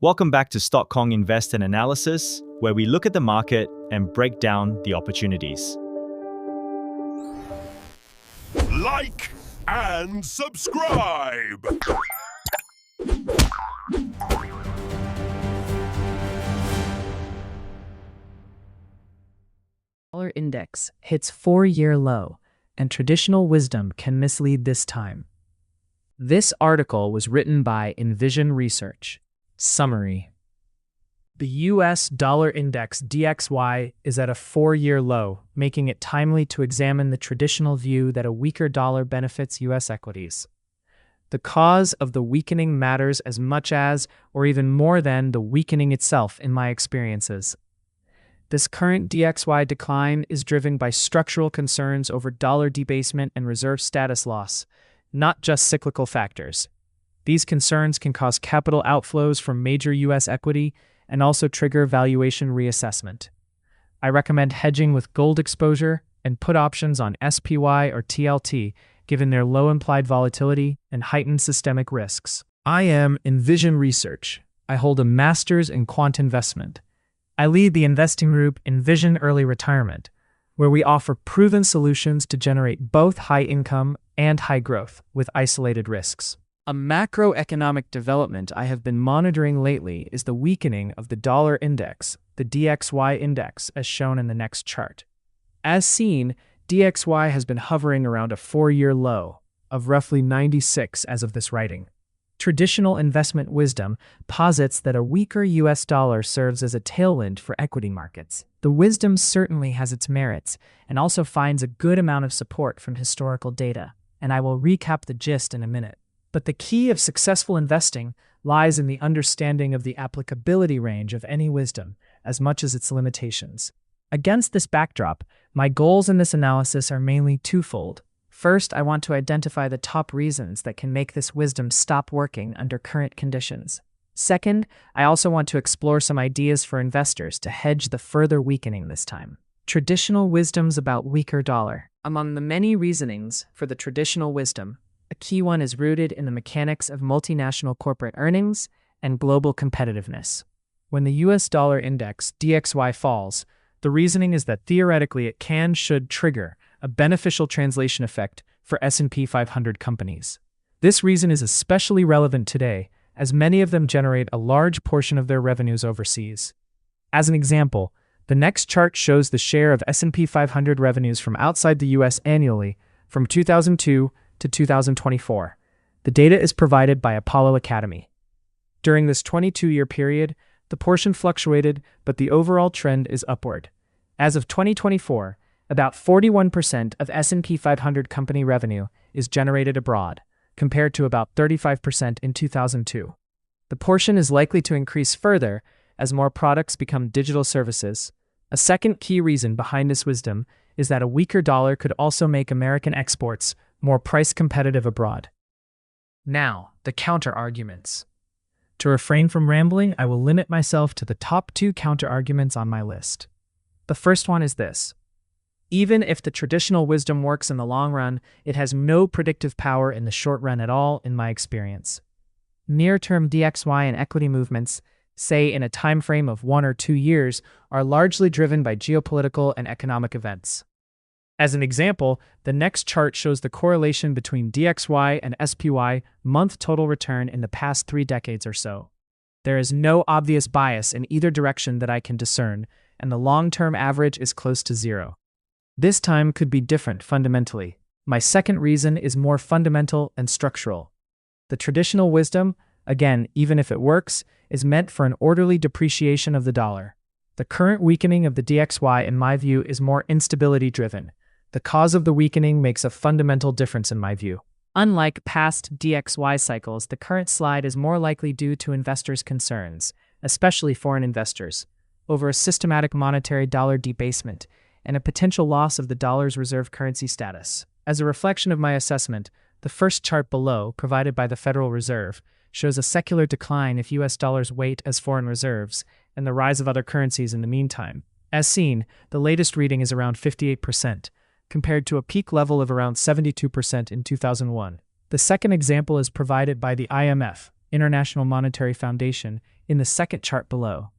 Welcome back to Stock Kong Invest and Analysis, where we look at the market and break down the opportunities. Like and subscribe! Dollar index hits 4-year low, and traditional wisdom can mislead this time. This article was written by Envision Research. Summary: the US dollar index DXY is at a 4-year low, making it timely to examine the traditional view that a weaker dollar benefits US equities. The cause of the weakening matters as much as, or even more than, the weakening itself in my experiences. This current DXY decline is driven by structural concerns over dollar debasement and reserve status loss, not just cyclical factors. These concerns can cause capital outflows from major U.S. equity and also trigger valuation reassessment. I recommend hedging with gold exposure and put options on SPY or TLT, given their low implied volatility and heightened systemic risks. I am Envision Research. I hold a master's in quant investment. I lead the investing group Envision Early Retirement, where we offer proven solutions to generate both high income and high growth with isolated risks. A macroeconomic development I have been monitoring lately is the weakening of the dollar index, the DXY index, as shown in the next chart. As seen, DXY has been hovering around a 4-year low of roughly 96 as of this writing. Traditional investment wisdom posits that a weaker US dollar serves as a tailwind for equity markets. The wisdom certainly has its merits and also finds a good amount of support from historical data, and I will recap the gist in a minute. But the key of successful investing lies in the understanding of the applicability range of any wisdom, as much as its limitations. Against this backdrop, my goals in this analysis are mainly twofold. First, I want to identify the top reasons that can make this wisdom stop working under current conditions. Second, I also want to explore some ideas for investors to hedge the further weakening this time. Traditional wisdoms about weaker dollar. Among the many reasonings for the traditional wisdom, a key one is rooted in the mechanics of multinational corporate earnings and global competitiveness. When the US dollar index, DXY, falls, the reasoning is that theoretically it should trigger a beneficial translation effect for S&P 500 companies. This reason is especially relevant today, as many of them generate a large portion of their revenues overseas. As an example, the next chart shows the share of S&P 500 revenues from outside the US annually from 2002 to 2024. The data is provided by Apollo Academy. During this 22-year period, the portion fluctuated, but the overall trend is upward. As of 2024, about 41% of S&P 500 company revenue is generated abroad, compared to about 35% in 2002. The portion is likely to increase further as more products become digital services. A second key reason behind this wisdom is that a weaker dollar could also make American exports more price competitive abroad. Now, the counter-arguments. To refrain from rambling, I will limit myself to the top 2 counter-arguments on my list. The first one is this: even if the traditional wisdom works in the long run, it has no predictive power in the short run at all, in my experience. Near-term DXY and equity movements, say in a time frame of 1 or 2 years, are largely driven by geopolitical and economic events. As an example, the next chart shows the correlation between DXY and SPY month total return in the past 3 decades or so. There is no obvious bias in either direction that I can discern, and the long-term average is close to 0. This time could be different fundamentally. My second reason is more fundamental and structural. The traditional wisdom, again, even if it works, is meant for an orderly depreciation of the dollar. The current weakening of the DXY, in my view, is more instability-driven. The cause of the weakening makes a fundamental difference in my view. Unlike past DXY cycles, the current slide is more likely due to investors' concerns, especially foreign investors, over a systematic monetary dollar debasement and a potential loss of the dollar's reserve currency status. As a reflection of my assessment, the first chart below, provided by the Federal Reserve, shows a secular decline if US dollars weight as foreign reserves and the rise of other currencies in the meantime. As seen, the latest reading is around 58%, compared to a peak level of around 72% in 2001. The second example is provided by the IMF, International Monetary Foundation, in the second chart below.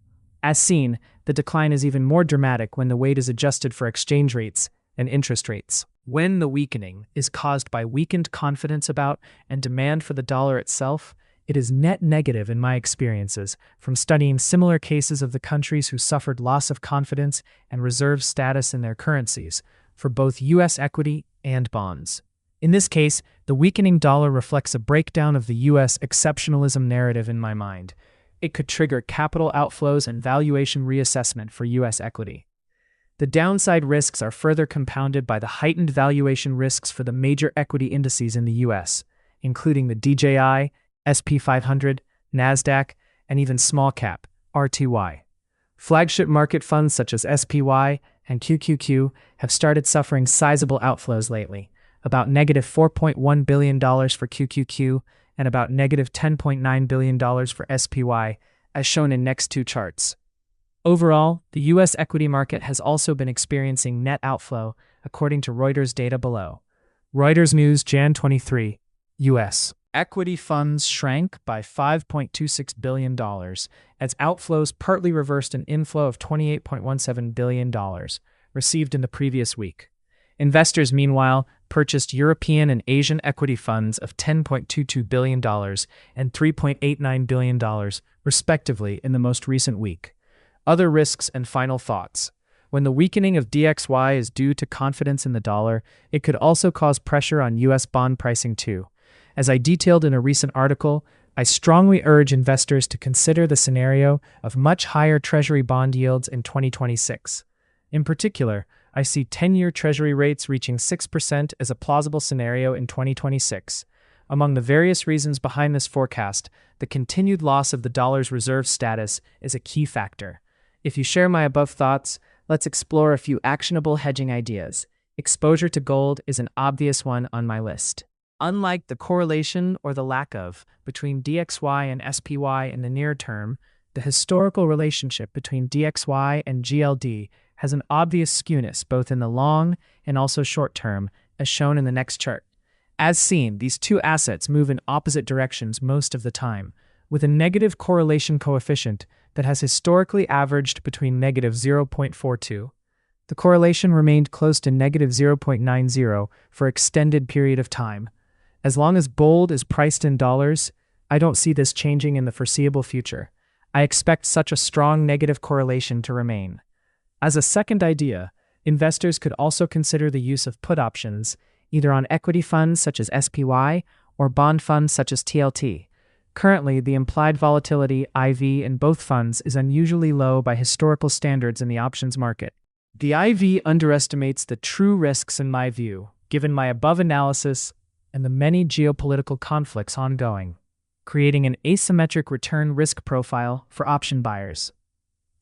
As seen, the decline is even more dramatic when the weight is adjusted for exchange rates and interest rates. When the weakening is caused by weakened confidence about and demand for the dollar itself, it is net negative in my experiences from studying similar cases of the countries who suffered loss of confidence and reserve status in their currencies for both U.S. equity and bonds. In this case, the weakening dollar reflects a breakdown of the U.S. exceptionalism narrative in my mind. It could trigger capital outflows and valuation reassessment for U.S. equity. The downside risks are further compounded by the heightened valuation risks for the major equity indices in the U.S., including the DJI, SP 500, NASDAQ, and even small cap, RTY. Flagship market funds such as SPY and QQQ have started suffering sizable outflows lately, about negative $4.1 billion for QQQ and about negative $10.9 billion for SPY, as shown in next two charts. Overall, the U.S. equity market has also been experiencing net outflow, according to Reuters data below. Reuters News, Jan 23, U.S. Equity funds shrank by $5.26 billion, as outflows partly reversed an inflow of $28.17 billion received in the previous week. Investors, meanwhile, purchased European and Asian equity funds of $10.22 billion and $3.89 billion, respectively, in the most recent week. Other risks and final thoughts. When the weakening of DXY is due to confidence in the dollar, it could also cause pressure on U.S. bond pricing too. As I detailed in a recent article, I strongly urge investors to consider the scenario of much higher Treasury bond yields in 2026. In particular, I see 10-year Treasury rates reaching 6% as a plausible scenario in 2026. Among the various reasons behind this forecast, the continued loss of the dollar's reserve status is a key factor. If you share my above thoughts, let's explore a few actionable hedging ideas. Exposure to gold is an obvious one on my list. Unlike the correlation or the lack of between DXY and SPY in the near term, the historical relationship between DXY and GLD has an obvious skewness both in the long and also short term, as shown in the next chart. As seen, these two assets move in opposite directions most of the time, with a negative correlation coefficient that has historically averaged between negative 0.42. The correlation remained close to negative 0.90 for an extended period of time. As long as gold is priced in dollars, I don't see this changing in the foreseeable future. I expect such a strong negative correlation to remain. As a second idea, investors could also consider the use of put options, either on equity funds such as SPY or bond funds such as TLT. Currently, the implied volatility IV in both funds is unusually low by historical standards in the options market. The IV underestimates the true risks in my view, given my above analysis and the many geopolitical conflicts ongoing, creating an asymmetric return risk profile for option buyers.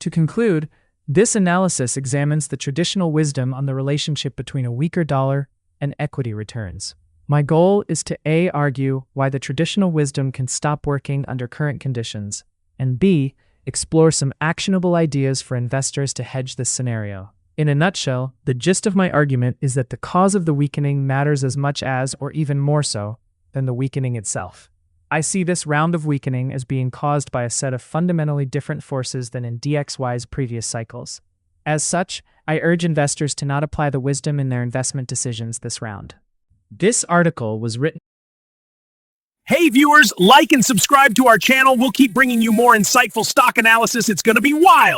To conclude, this analysis examines the traditional wisdom on the relationship between a weaker dollar and equity returns. My goal is to A, argue why the traditional wisdom can stop working under current conditions, and B, explore some actionable ideas for investors to hedge this scenario. In a nutshell, the gist of my argument is that the cause of the weakening matters as much as, or even more so, than the weakening itself. I see this round of weakening as being caused by a set of fundamentally different forces than in DXY's previous cycles. As such, I urge investors to not apply the wisdom in their investment decisions this round. This article was written. Hey viewers, like and subscribe to our channel. We'll keep bringing you more insightful stock analysis. It's going to be wild.